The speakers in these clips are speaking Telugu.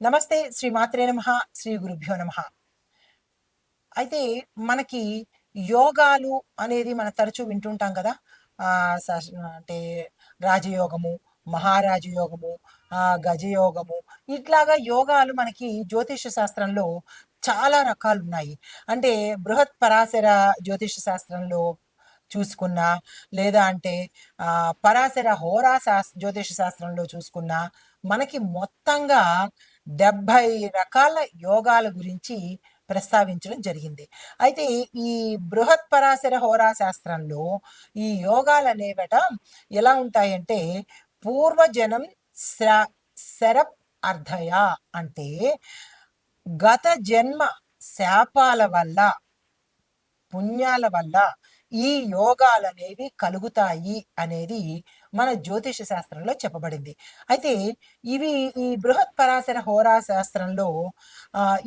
నమస్తే. శ్రీ మాత్రే నమః. శ్రీ గురుభ్యో నమః. అయితే మనకి యోగాలు అనేది మనం తరచూ వింటుంటాం కదా! అంటే రాజయోగము, మహారాజ యోగము, గజయోగము ఇట్లాగా యోగాలు మనకి జ్యోతిష శాస్త్రంలో చాలా రకాలున్నాయి. అంటే బృహత్ పరాశర జ్యోతిష శాస్త్రంలో చూసుకున్నా, లేదా అంటే పరాశర జ్యోతిష శాస్త్రంలో చూసుకున్నా, మనకి మొత్తంగా 70 రకాల యోగాల గురించి ప్రస్తావించడం జరిగింది. అయితే ఈ బృహత్ పరాశర హోరా శాస్త్రంలో ఈ యోగాలనేవట ఎలా ఉంటాయంటే పూర్వజనం శ్ర శరప్ అర్ధయ అంటే గత జన్మ శాపాల వల్ల, పుణ్యాల వల్ల ఈ యోగాలనేవి కలుగుతాయి అనేది మన జ్యోతిష శాస్త్రంలో చెప్పబడింది. అయితే ఇవి ఈ బృహత్ పరాశర హోరా శాస్త్రంలో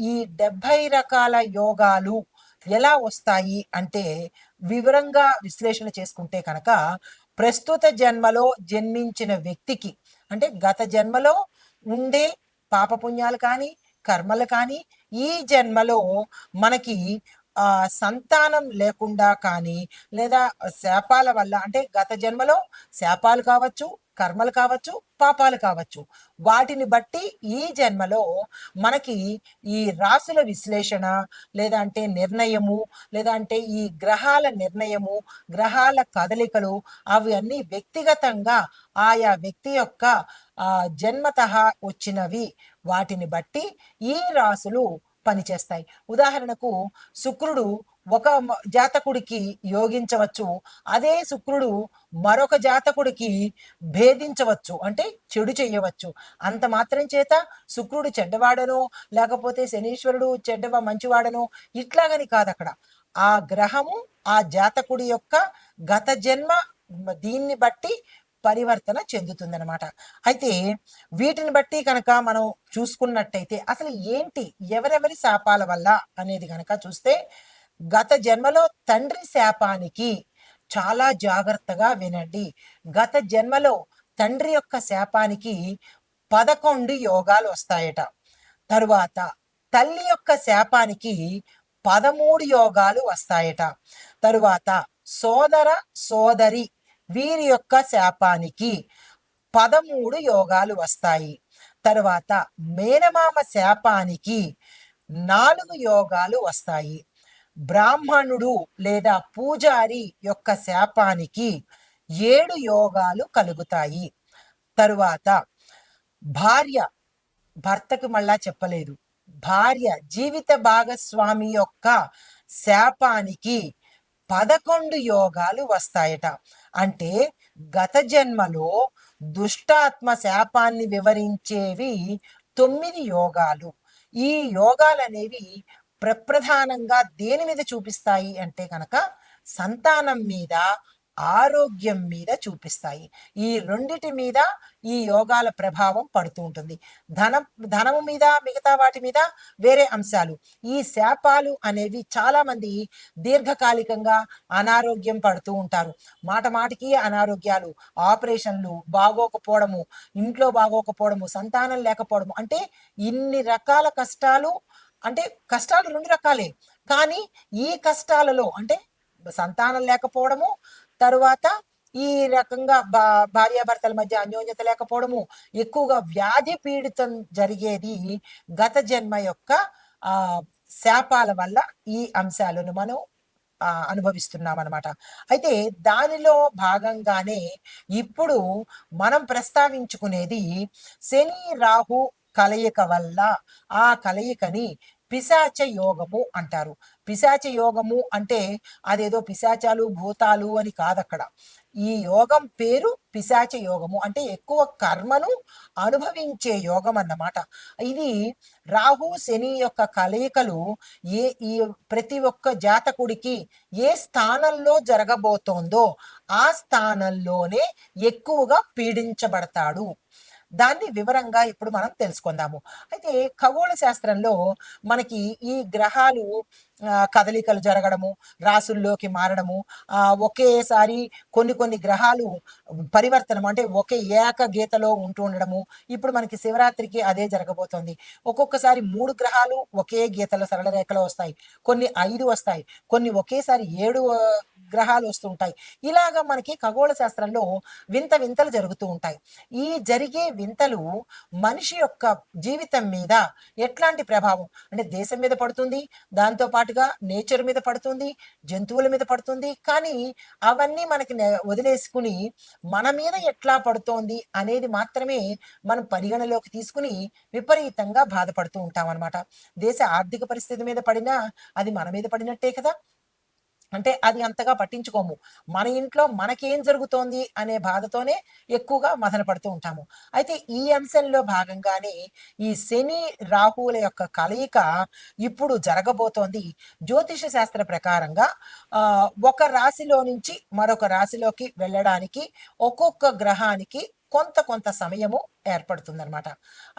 ఈ 70 రకాల యోగాలు ఎలా వస్తాయి అంటే వివరంగా విశ్లేషణ చేసుకుంటే కనుక ప్రస్తుత జన్మలో జన్మించిన వ్యక్తికి, అంటే గత జన్మలో ఉండే పాపపుణ్యాలు కానీ కర్మలు కానీ ఈ జన్మలో మనకి సంతానం లేకుండా కానీ, లేదా శాపాల వల్ల, అంటే గత జన్మలో శాపాలు కావచ్చు, కర్మలు కావచ్చు, పాపాలు కావచ్చు, వాటిని బట్టి ఈ జన్మలో మనకి ఈ రాసుల విశ్లేషణ, లేదా అంటే నిర్ణయము, లేదా అంటే ఈ గ్రహాల నిర్ణయము, గ్రహాల కదలికలు అవి అన్నీ వ్యక్తిగతంగా ఆయా వ్యక్తి యొక్క జన్మతః వచ్చినవి, వాటిని బట్టి ఈ రాసులు పనిచేస్తాయి. ఉదాహరణకు శుక్రుడు ఒక జాతకుడికి యోగించవచ్చు, అదే శుక్రుడు మరొక జాతకుడికి భేదించవచ్చు, అంటే చెడు చెయ్యవచ్చు. అంత మాత్రం చేత శుక్రుడు చెడ్డవాడనో, లేకపోతే శనీశ్వరుడు మంచివాడనో ఇట్లాగని కాదు. అక్కడ ఆ గ్రహము ఆ జాతకుడి యొక్క గత జన్మ దీన్ని బట్టి పరివర్తన చెందుతుందన్నమాట. అయితే వీటిని బట్టి కనుక మనం చూసుకున్నట్టయితే అసలు ఏంటి, ఎవరెవరి శాపాల వల్ల అనేది కనుక చూస్తే, గత జన్మలో తండ్రి శాపానికి చాలా జాగ్రత్తగా వినండి. గత జన్మలో తండ్రి యొక్క శాపానికి 11 యోగాలు వస్తాయట. తరువాత తల్లి యొక్క శాపానికి 13 యోగాలు వస్తాయట. తరువాత సోదర సోదరి వీరి యొక్క శాపానికి 13 యోగాలు వస్తాయి. తరువాత మేనమామ శాపానికి 4 యోగాలు వస్తాయి. బ్రాహ్మణుడు లేదా పూజారి యొక్క శాపానికి 7 యోగాలు కలుగుతాయి. తరువాత భార్య, భర్తకు మళ్ళా చెప్పలేదు, భార్య జీవిత భాగస్వామి యొక్క శాపానికి 11 యోగాలు వస్తాయట. అంటే గత జన్మలో దుష్టాత్మ శాపాన్ని వివరించేవి 9 యోగాలు. ఈ యోగాలనేవి ప్రప్రధానంగా దేని మీద చూపిస్తాయి అంటే కనుక సంతానం మీద, ఆరోగ్యం మీద చూపిస్తాయి. ఈ రెండిటి మీద ఈ యోగాల ప్రభావం పడుతూ ఉంటుంది. ధనము మీద, మిగతా వాటి మీద వేరే అంశాలు. ఈ శాపాలు అనేవి చాలా మంది దీర్ఘకాలికంగా అనారోగ్యం పడుతూ ఉంటారు. మాటికి అనారోగ్యాలు, ఆపరేషన్లు, బాగోకపోవడము, ఇంట్లో బాగోకపోవడము, సంతానం లేకపోవడము, అంటే ఇన్ని రకాల కష్టాలు. అంటే కష్టాలు 2 రకాలే, కానీ ఈ కష్టాలలో అంటే సంతానం లేకపోవడము, తరువాత ఈ రకంగా భార్యాభర్తల మధ్య అన్యోన్యత లేకపోవడము, ఎక్కువగా వ్యాధి పీడితం జరిగేది గత జన్మ యొక్క శాపాల వల్ల ఈ అంశాలను మనం అనుభవిస్తున్నాం అనమాట. అయితే దానిలో భాగంగానే ఇప్పుడు మనం ప్రస్తావించుకునేది శని రాహు కలయిక వల్ల, ఆ కలయికని పిశాచ యోగము అంటారు. పిశాచ యోగము అంటే అదేదో పిశాచాలు భూతాలు అని కాదక్కడ. ఈ యోగం పేరు పిశాచ యోగము, అంటే ఎక్కువ కర్మను అనుభవించే యోగం అన్నమాట. ఇది రాహు శని యొక్క కలయికలు ఈ ప్రతి ఒక్క జాతకుడికి ఏ స్థానంలో జరగబోతోందో ఆ స్థానంలోనే ఎక్కువగా పీడించబడతాడు. దాన్ని వివరంగా ఇప్పుడు మనం తెలుసుకుందాము. అయితే ఖగోళ శాస్త్రంలో మనకి ఈ గ్రహాలు కదలికలు జరగడము, రాసుల్లోకి మారడము, ఒకేసారి కొన్ని కొన్ని గ్రహాలు పరివర్తనం అంటే ఒకే ఏకగీతలో ఉంటూ ఉండడము. ఇప్పుడు మనకి శివరాత్రికి అదే జరగబోతోంది. ఒక్కొక్కసారి 3 గ్రహాలు ఒకే గీతలో సరళ రేఖలో వస్తాయి. కొన్ని 5 వస్తాయి. కొన్ని ఒకేసారి 7 గ్రహాలు వస్తుంటాయి. ఇలాగా మనకి ఖగోళ శాస్త్రంలో వింత వింతలు జరుగుతూ ఉంటాయి. ఈ జరిగే వింతలు మనిషి యొక్క జీవితం మీద ఎట్లాంటి ప్రభావం అంటే దేశం మీద పడుతుంది, దాంతో పాటుగా నేచర్ మీద పడుతుంది, జంతువుల మీద పడుతుంది. కానీ అవన్నీ మనకి వదిలేసుకుని మన మీద ఎట్లా పడుతోంది అనేది మాత్రమే మనం పరిగణలోకి తీసుకుని విపరీతంగా బాధపడుతూ ఉంటాం అనమాట. దేశ ఆర్థిక పరిస్థితి మీద పడినా అది మన మీద పడినట్టే కదా. అంటే అది అంతగా పట్టించుకోము. మన ఇంట్లో మనకేం జరుగుతోంది అనే బాధతోనే ఎక్కువగా మదన పడుతూ ఉంటాము. అయితే ఈ అంశంలో భాగంగానే ఈ శని రాహువుల యొక్క కలయిక ఇప్పుడు జరగబోతోంది. జ్యోతిష శాస్త్ర ప్రకారంగా ఒక రాశిలో నుంచి మరొక రాశిలోకి వెళ్ళడానికి ఒక్కొక్క గ్రహానికి కొంత కొంత సమయము ఏర్పడుతుందన్నమాట.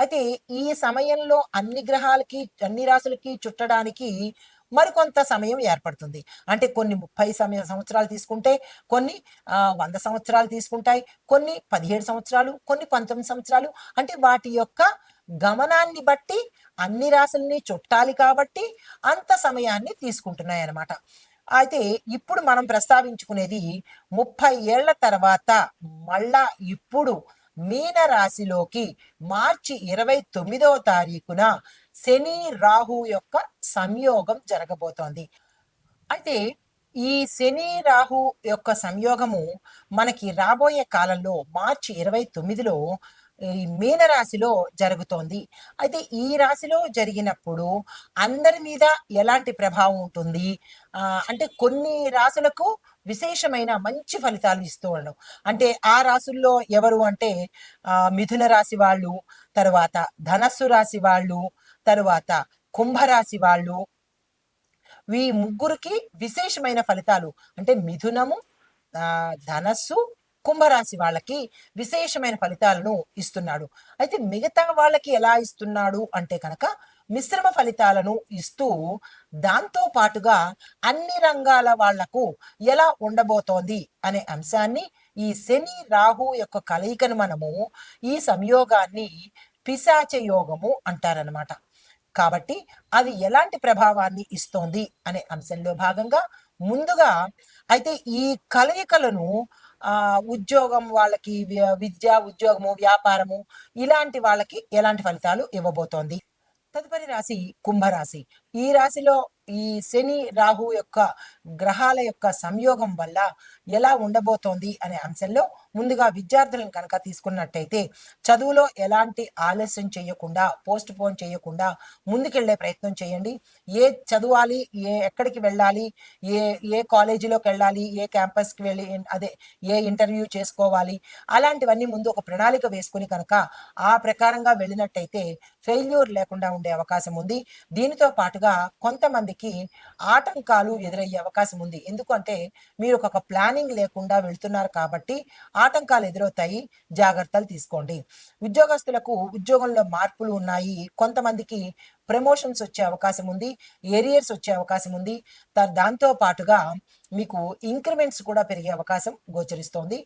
అయితే ఈ సమయంలో అన్ని గ్రహాలకి అన్ని రాశులకి చుట్టడానికి మరికొంత సమయం ఏర్పడుతుంది. అంటే కొన్ని 30 సంవత్సరాలు తీసుకుంటే, కొన్ని 100 సంవత్సరాలు తీసుకుంటాయి, కొన్ని 17 సంవత్సరాలు, కొన్ని 19 సంవత్సరాలు. అంటే వాటి యొక్క గమనాన్ని బట్టి అన్ని రాశుల్ని చుట్టాలి కాబట్టి అంత సమయాన్ని తీసుకుంటున్నాయి అన్నమాట. అయితే ఇప్పుడు మనం ప్రస్తావించుకునేది 30 ఏళ్ల తర్వాత మళ్ళా ఇప్పుడు మీన రాశిలోకి మార్చి 29వ తారీఖున శని రాహు యొక్క సంయోగం జరగబోతోంది. అయితే ఈ శని రాహు యొక్క సంయోగము మనకి రాబోయే కాలంలో మార్చి 29లో ఈ మీన రాశిలో జరుగుతోంది. అయితే ఈ రాశిలో జరిగినప్పుడు అందరి మీద ఎలాంటి ప్రభావం ఉంటుంది అంటే కొన్ని రాశులకు విశేషమైన మంచి ఫలితాలు ఇస్తూ ఉండడం. అంటే ఆ రాశుల్లో ఎవరు అంటే మిథున రాశి వాళ్ళు, తరువాత ధనస్సు రాశి వాళ్ళు, తరువాత కుంభరాశి వాళ్ళు, ఈ ముగ్గురికి విశేషమైన ఫలితాలు అంటే మిథునము, ధనస్సు, కుంభరాశి వాళ్ళకి విశేషమైన ఫలితాలను ఇస్తున్నాడు. అయితే మిగతా వాళ్ళకి ఎలా ఇస్తున్నాడు అంటే కనుక మిశ్రమ ఫలితాలను ఇస్తూ దాంతో పాటుగా అన్ని రంగాల వాళ్లకు ఎలా ఉండబోతోంది అనే అంశాన్ని ఈ శని రాహు యొక్క కలయికను మనము ఈ సంయోగాన్ని పిశాచ యోగము అంటారనమాట. కాబట్టి అది ఎలాంటి ప్రభావాన్ని ఇస్తోంది అనే అంశంలో భాగంగా ముందుగా అయితే ఈ కలయికలను ఉద్యోగం వాళ్ళకి విద్య, ఉద్యోగము, వ్యాపారము ఇలాంటి వాళ్ళకి ఎలాంటి ఫలితాలు ఇవ్వబోతోంది. తదుపరి రాశి కుంభరాశి. ఈ రాశిలో ఈ శని రాహు యొక్క గ్రహాల యొక్క సంయోగం వల్ల ఎలా ఉండబోతోంది అనే అంశంలో ముందుగా విద్యార్థులను కనుక తీసుకున్నట్టయితే చదువులో ఎలాంటి ఆలస్యం చేయకుండా, పోస్ట్ పోన్ చేయకుండా ముందుకెళ్లే ప్రయత్నం చేయండి. ఏ చదవాలి, ఎక్కడికి వెళ్ళాలి, ఏ ఏ కాలేజీలోకి వెళ్ళాలి, ఏ క్యాంపస్కి వెళ్ళి అదే ఏ ఇంటర్వ్యూ చేసుకోవాలి, అలాంటివన్నీ ముందు ఒక ప్రణాళిక వేసుకుని కనుక ఆ ప్రకారంగా వెళ్ళినట్టయితే ఫెయిల్యూర్ లేకుండా ఉండే అవకాశం ఉంది. దీనితో పాటుగా కొంతమందికి ఆటంకాలు ఎదురయ్యే అవకాశం ఉంది. ఎందుకంటే మీరు ఒక ప్లానింగ్ లేకుండా వెళ్తున్నారు కాబట్టి ఆటంకాలు ఎదురవుతాయి. జాగ్రత్తలు తీసుకోండి. ఉద్యోగస్తులకు ఉద్యోగంలో మార్పులు ఉన్నాయి. కొంతమందికి ప్రమోషన్స్ వచ్చే అవకాశం ఉంది, ఏరియర్స్ వచ్చే అవకాశం ఉంది. దాంతో పాటుగా మీకు ఇంక్రిమెంట్స్ కూడా పెరిగే అవకాశం గోచరిస్తోంది.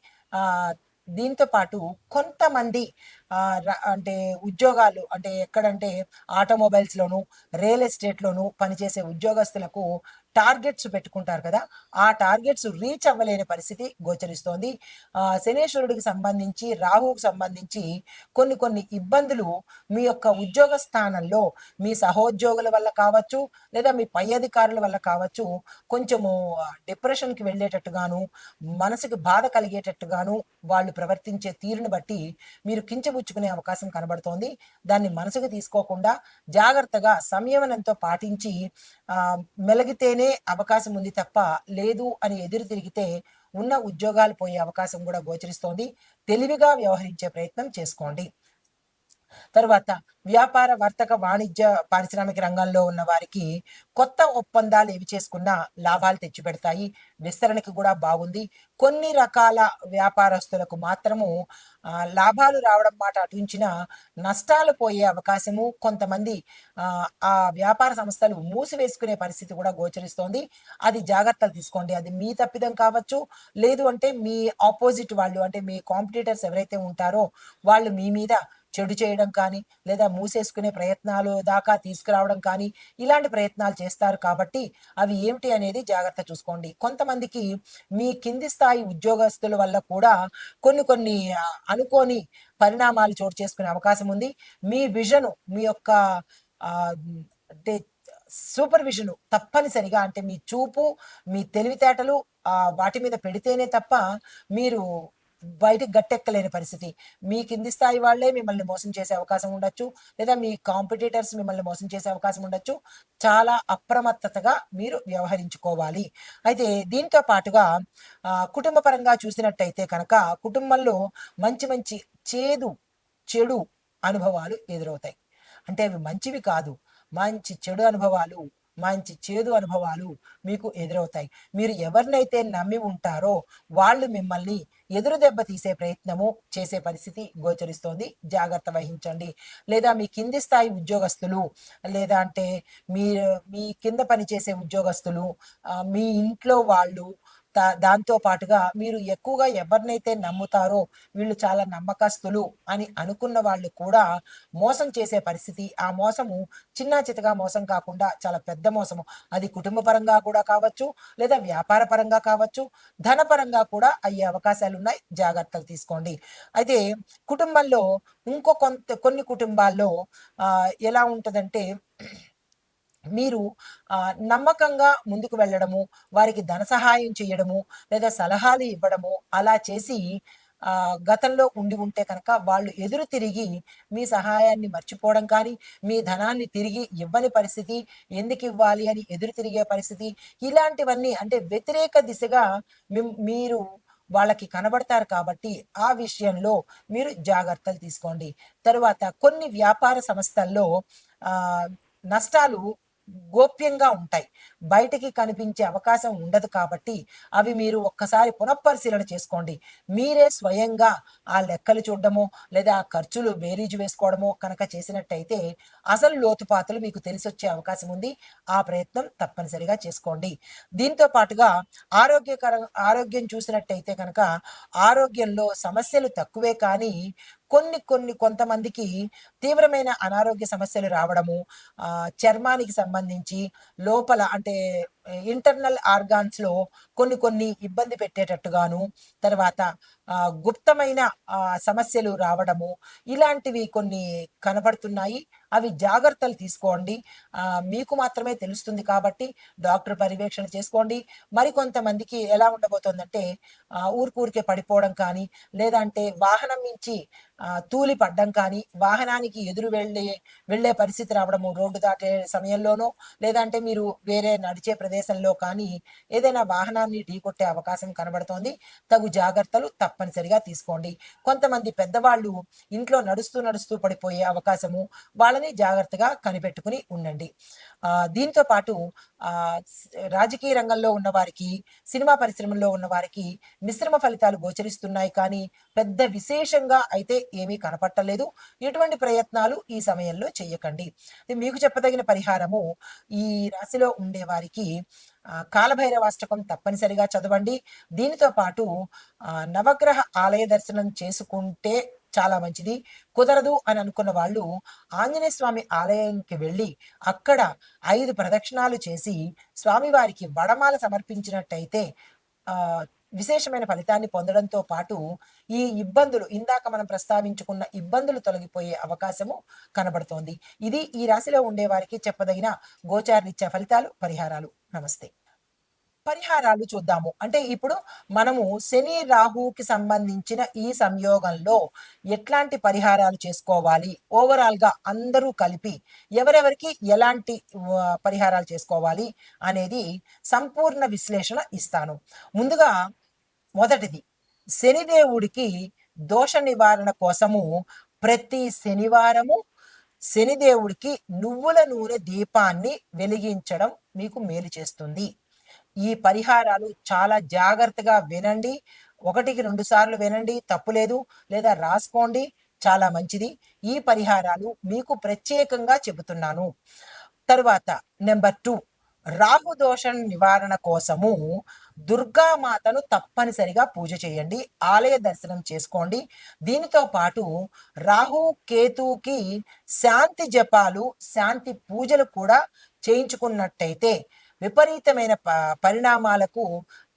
దీంతో పాటు కొంతమంది అంటే ఉద్యోగాలు అంటే ఎక్కడంటే ఆటోమొబైల్స్లోను, రియల్ ఎస్టేట్లోను పనిచేసే ఉద్యోగస్తులకు టార్గెట్స్ పెట్టుకుంటారు కదా, ఆ టార్గెట్స్ రీచ్ అవ్వలేని పరిస్థితి గోచరిస్తోంది. శనేశ్వరుడికి సంబంధించి, రాహువుకు సంబంధించి కొన్ని కొన్ని ఇబ్బందులు మీ యొక్క ఉద్యోగ స్థానంలో మీ సహోద్యోగుల వల్ల కావచ్చు, లేదా మీ పై అధికారుల వల్ల కావచ్చు, కొంచెము డిప్రెషన్కి వెళ్ళేటట్టుగాను, మనసుకి బాధ కలిగేటట్టుగాను వాళ్ళు ప్రవర్తించే తీరుని బట్టి మీరు కించపుచ్చుకునే అవకాశం కనబడుతోంది. దాన్ని మనసుకు తీసుకోకుండా జాగ్రత్తగా సంయమనంతో పాటించి మెలిగితేనే అవకాశం ఉంది తప్ప లేదు అని ఎదురు తిరిగితే ఉన్న ఉద్యోగాలు పోయే అవకాశం కూడా గోచరిస్తోంది. తెలివిగా వ్యవహరించే ప్రయత్నం చేసుకోండి. తరువాత వ్యాపార, వర్తక, వాణిజ్య, పారిశ్రామిక రంగంలో ఉన్న వారికి కొత్త ఒప్పందాలు ఏవి చేసుకున్నా లాభాలు తెచ్చిపెడతాయి. విస్తరణకి కూడా బాగుంది. కొన్ని రకాల వ్యాపారస్తులకు మాత్రము లాభాలు రావడం మాట అటుంచినా నష్టాలు పోయే అవకాశము, కొంతమంది ఆ వ్యాపార సంస్థలు మూసివేసుకునే పరిస్థితి కూడా గోచరిస్తోంది. అది జాగ్రత్తలు తీసుకోండి. అది మీ తప్పిదం కావచ్చు, లేదు అంటే మీ ఆపోజిట్ వాళ్ళు అంటే మీ కాంపిటీటర్స్ ఎవరైతే ఉంటారో వాళ్ళు మీ మీద చెడు చేయడం కానీ, లేదా మూసేసుకునే ప్రయత్నాలు దాకా తీసుకురావడం కానీ, ఇలాంటి ప్రయత్నాలు చేస్తారు కాబట్టి అవి ఏమిటి అనేది జాగ్రత్త చూసుకోండి. కొంతమందికి మీ కింది స్థాయి ఉద్యోగస్తుల వల్ల కూడా కొన్ని కొన్ని అనుకోని పరిణామాలు చోటు చేసుకునే అవకాశం ఉంది. మీ విజను, మీ యొక్క అంటే సూపర్విజన్ తప్పనిసరిగా, అంటే మీ చూపు, మీ తెలివితేటలు వాటి మీద పెడితేనే తప్ప మీరు బయటికి గట్టెక్కలేని పరిస్థితి. మీ కింది స్థాయి వాళ్ళే మిమ్మల్ని మోసం చేసే అవకాశం ఉండొచ్చు, లేదా మీ కాంపిటీటర్స్ మిమ్మల్ని మోసం చేసే అవకాశం ఉండొచ్చు. చాలా అప్రమత్తతగా మీరు వ్యవహరించుకోవాలి. అయితే దీంతో పాటుగా కుటుంబ పరంగా చూసినట్టయితే కనుక కుటుంబంలో మంచి మంచి చేదు, చెడు అనుభవాలు ఎదురవుతాయి. అంటే అవి మంచివి కాదు, మంచి చెడు అనుభవాలు, మంచి చేదు అనుభవాలు మీకు ఎదురవుతాయి. మీరు ఎవరినైతే నమ్మి ఉంటారో వాళ్ళు మిమ్మల్ని ఎదురు దెబ్బ తీసే ప్రయత్నము చేసే పరిస్థితి గోచరిస్తోంది. జాగ్రత్త వహించండి. లేదా మీ కింది స్థాయి ఉద్యోగస్తులు, లేదా అంటే మీ మీ కింద పనిచేసే ఉద్యోగస్తులు, మీ ఇంట్లో వాళ్ళు, దాంతో పాటుగా మీరు ఎక్కువగా ఎవరినైతే నమ్ముతారో వీళ్ళు చాలా నమ్మకస్తులు అని అనుకున్న వాళ్ళు కూడా మోసం చేసే పరిస్థితి. ఆ మోసము చిన్నా చితగా మోసం కాకుండా చాలా పెద్ద మోసము. అది కుటుంబ పరంగా కూడా కావచ్చు, లేదా వ్యాపార పరంగా కావచ్చు, ధనపరంగా కూడా అయ్యే అవకాశాలు ఉన్నాయి. జాగ్రత్తలు తీసుకోండి. అయితే కుటుంబంలో కొన్ని కుటుంబాల్లో ఎలా ఉంటుందంటే మీరు నమ్మకంగా ముందుకు వెళ్ళడము, వారికి ధన సహాయం చేయడము, లేదా సలహాలు ఇవ్వడము అలా చేసి గతంలో ఉండి ఉంటే కనుక వాళ్ళు ఎదురు తిరిగి మీ సహాయాన్ని మర్చిపోవడం కానీ, మీ ధనాన్ని తిరిగి ఇవ్వని పరిస్థితి, ఎందుకు ఇవ్వాలి అని ఎదురు తిరిగే పరిస్థితి, ఇలాంటివన్నీ అంటే వ్యతిరేక దిశగా మీరు వాళ్ళకి కనబడతారు కాబట్టి ఆ విషయంలో మీరు జాగ్రత్తలు తీసుకోండి. తరువాత కొన్ని వ్యాపార సంస్థల్లో నష్టాలు గోప్యంగా ఉంటాయి. బయటికి కనిపించే అవకాశం ఉండదు కాబట్టి అవి మీరు ఒక్కసారి పునఃపరిశీలన చేసుకోండి. మీరే స్వయంగా ఆ లెక్కలు చూడడమో, లేదా ఆ ఖర్చులు బేరీజు వేసుకోవడమో కనుక చేసినట్టయితే అసలు లోతుపాతులు మీకు తెలిసొచ్చే అవకాశం ఉంది. ఆ ప్రయత్నం తప్పనిసరిగా చేసుకోండి. దీంతో పాటుగా ఆరోగ్యం చూసినట్టయితే కనుక ఆరోగ్యంలో సమస్యలు తక్కువే కానీ కొంతమందికి తీవ్రమైన అనారోగ్య సమస్యలు రావడము, చర్మానికి సంబంధించి లోపల అంటే ఇంటర్నల్ ఆర్గాన్స్లో కొన్ని ఇబ్బంది పెట్టేటట్టుగాను, తర్వాత గుప్తమైన సమస్యలు రావడము, ఇలాంటివి కొన్ని కనబడుతున్నాయి. అవి జాగ్రత్తలు తీసుకోండి. మీకు మాత్రమే తెలుస్తుంది కాబట్టి డాక్టర్ పర్యవేక్షణ చేసుకోండి. మరికొంతమందికి ఎలా ఉండబోతోందంటే ఊరికే పడిపోవడం కానీ, లేదంటే వాహనం నుంచి తూలి పడ్డం కానీ, వాహనానికి ఎదురు వెళ్ళే పరిస్థితి రావడము రోడ్డు దాటే సమయంలోనో, లేదంటే మీరు వేరే నడిచే ప్రదేశంలో కానీ ఏదైనా వాహనాన్ని ఢీకొట్టే అవకాశం కనబడుతోంది. తగు జాగ్రత్తలు తప్పనిసరిగా తీసుకోండి. కొంతమంది పెద్దవాళ్ళు ఇంట్లో నడుస్తూ పడిపోయే అవకాశము, వాళ్ళని జాగ్రత్తగా కనిపెట్టుకుని ఉండండి. దీంతో పాటు రాజకీయ రంగంలో ఉన్న వారికి, సినిమా పరిశ్రమలో ఉన్న వారికి మిశ్రమ ఫలితాలు గోచరిస్తున్నాయి కానీ పెద్ద విశేషంగా అయితే ఏమీ కనపట్టలేదు. ఎటువంటి ప్రయత్నాలు ఈ సమయంలో చేయకండి. మీకు చెప్పదగిన పరిహారము, ఈ రాశిలో ఉండే వారికి కాలభైరవాష్టకం తప్పనిసరిగా చదవండి. దీనితో పాటు నవగ్రహ ఆలయ దర్శనం చేసుకుంటే చాలా మంచిది. కుదరదు అని అనుకున్న వాళ్ళు ఆంజనేయ స్వామి ఆలయానికి వెళ్ళి అక్కడ 5 ప్రదక్షిణాలు చేసి స్వామివారికి వడమాల సమర్పించినట్టయితే విశేషమైన ఫలితాన్ని పొందడంతో పాటు ఈ ఇబ్బందులు, ఇందాక మనం ప్రస్తావించుకున్న ఇబ్బందులు తొలగిపోయే అవకాశము కనబడుతోంది. ఇది ఈ రాశిలో ఉండే వారికి చెప్పదగిన గోచారరీత్యా ఫలితాలు, పరిహారాలు. నమస్తే. పరిహారాలు చూద్దాము. అంటే ఇప్పుడు మనము శని రాహుకి సంబంధించిన ఈ సంయోగంలో ఎట్లాంటి పరిహారాలు చేసుకోవాలి, ఓవరాల్గా అందరూ కలిపి ఎవరెవరికి ఎలాంటి పరిహారాలు చేసుకోవాలి అనేది సంపూర్ణ విశ్లేషణ ఇస్తాను. ముందుగా మొదటిది, శనిదేవుడికి దోష నివారణ కోసము ప్రతి శనివారము శనిదేవుడికి నువ్వుల నూనె దీపాన్ని వెలిగించడం మీకు మేలు చేస్తుంది. ఈ పరిహారాలు చాలా జాగ్రత్తగా వినండి. 1కి 2 సార్లు వినండి, తప్పులేదు. లేదా రాసుకోండి, చాలా మంచిది. ఈ పరిహారాలు మీకు ప్రత్యేకంగా చెబుతున్నాను. తరువాత నెంబర్ 2, రాహు దోషం నివారణ కోసము దుర్గామాతను తప్పనిసరిగా పూజ చేయండి, ఆలయ దర్శనం చేసుకోండి. దీనితో పాటు రాహు కేతుకి శాంతి జపాలు, శాంతి పూజలు కూడా చేయించుకున్నట్టయితే విపరీతమైన పరిణామాలకు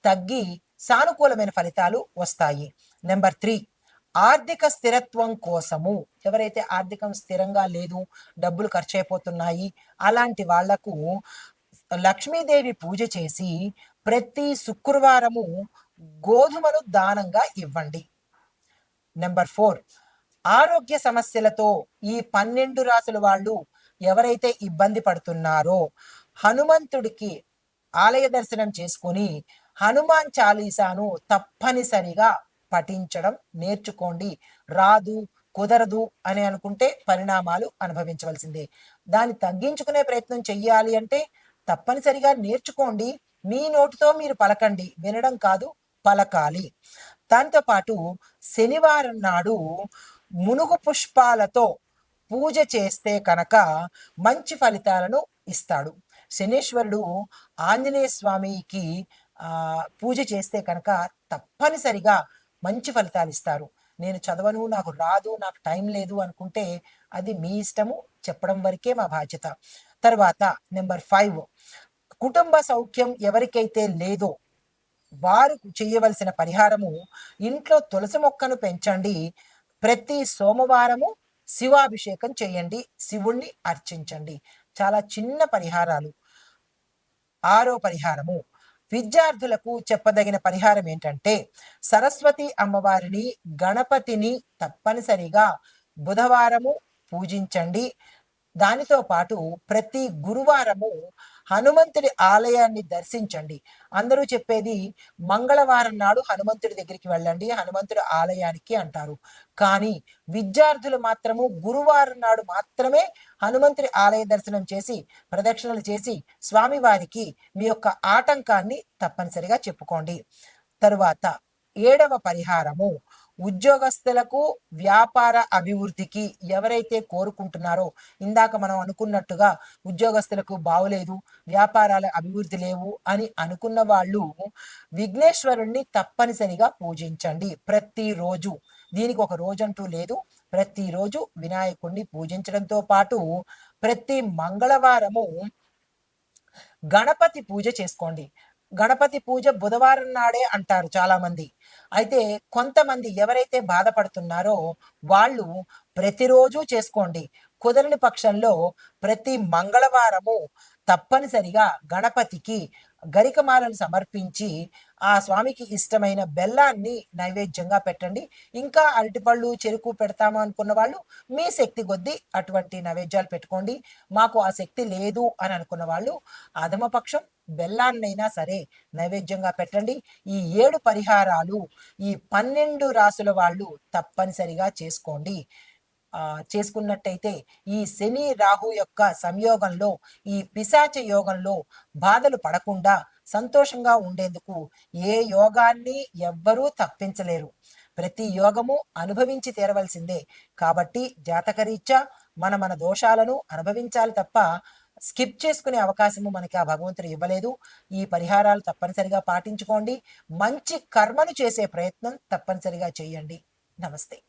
తగ్గి సానుకూలమైన ఫలితాలు వస్తాయి. నెంబర్ 3, ఆర్థిక స్థిరత్వం కోసము ఎవరైతే ఆర్థికం స్థిరంగా లేదు, డబ్బులు ఖర్చు అయిపోతున్నాయి, అలాంటి వాళ్లకు లక్ష్మీదేవి పూజ చేసి ప్రతి శుక్రవారము గోధుమను దానంగా ఇవ్వండి. నెంబర్ 4, ఆరోగ్య సమస్యలతో ఈ 12 రాసుల వాళ్ళు ఎవరైతే ఇబ్బంది పడుతున్నారో హనుమంతుడికి ఆలయ దర్శనం చేసుకొని హనుమాన్ చాలీసాను తప్పనిసరిగా పఠించడం నేర్చుకోండి. రాదు, కుదరదు అని అనుకుంటే పరిణామాలు అనుభవించవలసిందే. దాన్ని తగ్గించుకునే ప్రయత్నం చెయ్యాలి అంటే తప్పనిసరిగా నేర్చుకోండి. మీ నోటితో మీరు పలకండి, వినడం కాదు, పలకాలి. దాంతోపాటు శనివారం నాడు మునుగు పుష్పాలతో పూజ చేస్తే కనుక మంచి ఫలితాలను ఇస్తాడు. శనీశ్వరుడు ఆంజనేయ స్వామికి పూజ చేస్తే కనుక తప్పనిసరిగా మంచి ఫలితాలు ఇస్తారు. నేను చదవను, నాకు రాదు, నాకు టైం లేదు అనుకుంటే అది మీ ఇష్టము, చెప్పడం వరకే మా బాధ్యత. తర్వాత నెంబర్ 5, కుటుంబ సౌఖ్యం ఎవరికైతే లేదో వారు చేయవలసిన పరిహారము ఇంట్లో తులసి మొక్కను పెంచండి, ప్రతి సోమవారము శివాభిషేకం చేయండి, శివుణ్ణి అర్చించండి. చాలా చిన్న పరిహారాలు. 6వ పరిహారము, విద్యార్థులకు చెప్పదగిన పరిహారం ఏంటంటే సరస్వతి అమ్మవారిని, గణపతిని తప్పనిసరిగా బుధవారము పూజించండి. దానితో పాటు ప్రతి గురువారము హనుమంతుడి ఆలయాన్ని దర్శించండి. అందరూ చెప్పేది మంగళవారం నాడు హనుమంతుడి దగ్గరికి వెళ్ళండి, హనుమంతుడి ఆలయానికి అంటారు. కానీ విద్యార్థులు మాత్రము గురువారం నాడు మాత్రమే హనుమంతుడి ఆలయ దర్శనం చేసి ప్రదక్షిణలు చేసి స్వామివారికి మీ యొక్క ఆటంకాన్ని తప్పనిసరిగా చెప్పుకోండి. తరువాత 7వ పరిహారము, ఉద్యోగస్తులకు వ్యాపార అభివృద్ధికి ఎవరైతే కోరుకుంటున్నారో, ఇందాక మనం అనుకున్నట్టుగా ఉద్యోగస్తులకు బావులేదు, వ్యాపారాల అభివృద్ధి లేవు అని అనుకున్న వాళ్ళు విఘ్నేశ్వరుణ్ణి తప్పనిసరిగా పూజించండి ప్రతిరోజు. దీనికి ఒక రోజంటూ లేదు, ప్రతిరోజు వినాయకుడిని పూజించడంతో పాటు ప్రతి మంగళవారము గణపతి పూజ చేసుకోండి. గణపతి పూజ బుధవారం నాడే అంటారు చాలా మంది. అయితే కొంతమంది ఎవరైతే బాధపడుతున్నారో వాళ్ళు ప్రతిరోజు చేసుకోండి. కుదరని పక్షంలో ప్రతి మంగళవారము తప్పనిసరిగా గణపతికి గరికమాలను సమర్పించి ఆ స్వామికి ఇష్టమైన బెల్లాన్ని నైవేద్యంగా పెట్టండి. ఇంకా అరటిపళ్ళు, చెరుకు పెడతాము అనుకున్న వాళ్ళు మీ శక్తి కొద్దీ అటువంటి నైవేద్యాలు పెట్టుకోండి. మాకు ఆ శక్తి లేదు అని అనుకున్న వాళ్ళు అధమపక్షం బెల్లాన్నైనా సరే నైవేద్యంగా పెట్టండి. ఈ 7 పరిహారాలు ఈ 12 రాసుల వాళ్ళు తప్పనిసరిగా చేసుకోండి. చేసుకున్నట్టయితే ఈ శని రాహు యొక్క సంయోగంలో, ఈ పిశాచ యోగంలో బాధలు పడకుండా సంతోషంగా ఉండేందుకు ఏ యోగాన్ని ఎవ్వరూ తప్పించలేరు. ప్రతి యోగము అనుభవించి తీరవలసిందే. కాబట్టి జాతకరీత్యా మన దోషాలను అనుభవించాలి తప్ప స్కిప్ చేసుకునే అవకాశము మనకి ఆ భగవంతుడు ఇవ్వలేదు. ఈ పరిహారాలు తప్పనిసరిగా పాటించుకోండి. మంచి కర్మను చేసే ప్రయత్నం తప్పనిసరిగా చేయండి. నమస్తే.